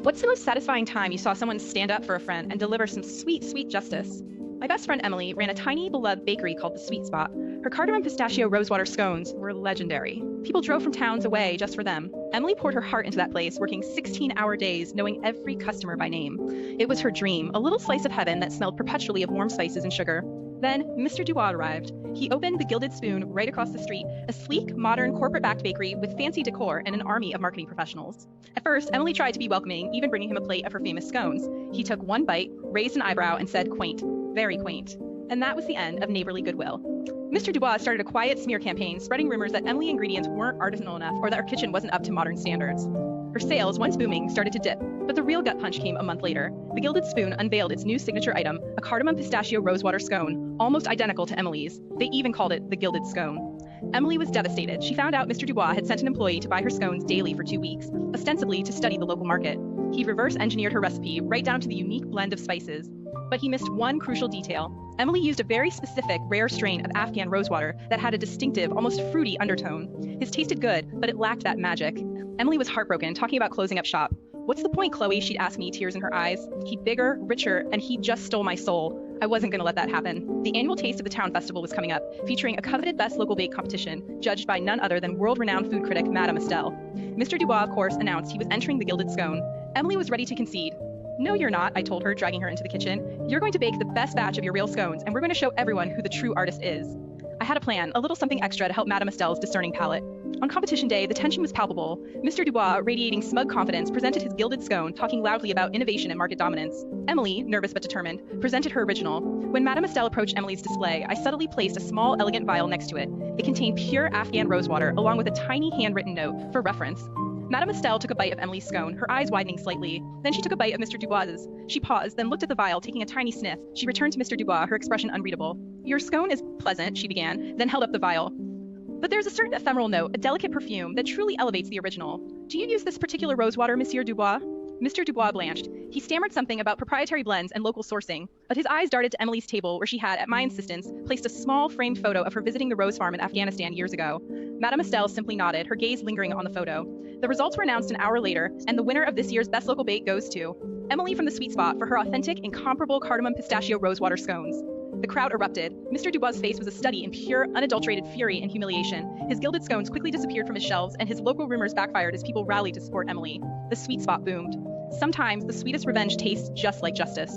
What's the most satisfying time you saw someone stand up for a friend and deliver some sweet, sweet justice? My best friend Emily ran a tiny, beloved bakery called The Sweet Spot. Her cardamom pistachio rosewater scones were legendary. People drove from towns away just for them. Emily poured her heart into that place, working 16-hour days, knowing every customer by name. It was her dream, a little slice of heaven that smelled perpetually of warm spices and sugar. Then Mr. Dubois arrived. He opened the Gilded Spoon right across the street, a sleek, modern, corporate-backed bakery with fancy decor and an army of marketing professionals. At first, Emily tried to be welcoming, even bringing him a plate of her famous scones. He took one bite, raised an eyebrow, and said, "Quaint, very quaint." And that was the end of neighborly goodwill. Mr. Dubois started a quiet smear campaign, spreading rumors that Emily ingredients weren't artisanal enough or that her kitchen wasn't up to modern standards. Her sales, once booming, started to dip, but the real gut punch came a month later. The Gilded Spoon unveiled its new signature item, a cardamom pistachio rosewater scone, almost identical to Emily's. They even called it the Gilded Scone. Emily was devastated. She found out Mr. Dubois had sent an employee to buy her scones daily for 2 weeks, ostensibly to study the local market. He'd reverse engineered her recipe right down to the unique blend of spices. But he missed one crucial detail. Emily used a very specific, rare strain of Afghan rosewater that had a distinctive, almost fruity undertone. His tasted good, but it lacked that magic. Emily was heartbroken, talking about closing up shop. "What's the point, Chloe?" she'd ask me, tears in her eyes. "He'd bigger, richer, and he just stole my soul." I wasn't going to let that happen. The annual Taste of the Town festival was coming up, featuring a coveted Best Local Bake competition, judged by none other than world-renowned food critic Madame Estelle. Mr. Dubois, of course, announced he was entering the Gilded Scone. Emily was ready to concede. "No, you're not," I told her, dragging her into the kitchen. "You're going to bake the best batch of your real scones, and we're going to show everyone who the true artist is." I had a plan, a little something extra to help Madame Estelle's discerning palate. On competition day, the tension was palpable. Mr. Dubois, radiating smug confidence, presented his gilded scone, talking loudly about innovation and market dominance. Emily, nervous but determined, presented her original. When Madame Estelle approached Emily's display, I subtly placed a small, elegant vial next to it. It contained pure Afghan rosewater, along with a tiny handwritten note, for reference. Madame Estelle took a bite of Emily's scone, her eyes widening slightly. Then she took a bite of Mr. Dubois's. She paused, then looked at the vial, taking a tiny sniff. She returned to Mr. Dubois, her expression unreadable. "Your scone is pleasant," she began, then held up the vial. "But there's a certain ephemeral note, a delicate perfume, that truly elevates the original. Do you use this particular rosewater, Monsieur Dubois?" Mr. Dubois blanched. He stammered something about proprietary blends and local sourcing, but his eyes darted to Emily's table, where she had, at my insistence, placed a small framed photo of her visiting the rose farm in Afghanistan years ago. Madame Estelle simply nodded, her gaze lingering on the photo. The results were announced an hour later, and the winner of this year's Best Local Bake goes to Emily from The Sweet Spot for her authentic, incomparable cardamom pistachio rosewater scones. The crowd erupted. Mr. Dubois' face was a study in pure, unadulterated fury and humiliation. His gilded scones quickly disappeared from his shelves, and his local rumors backfired as people rallied to support Emily. The Sweet Spot boomed. Sometimes the sweetest revenge tastes just like justice.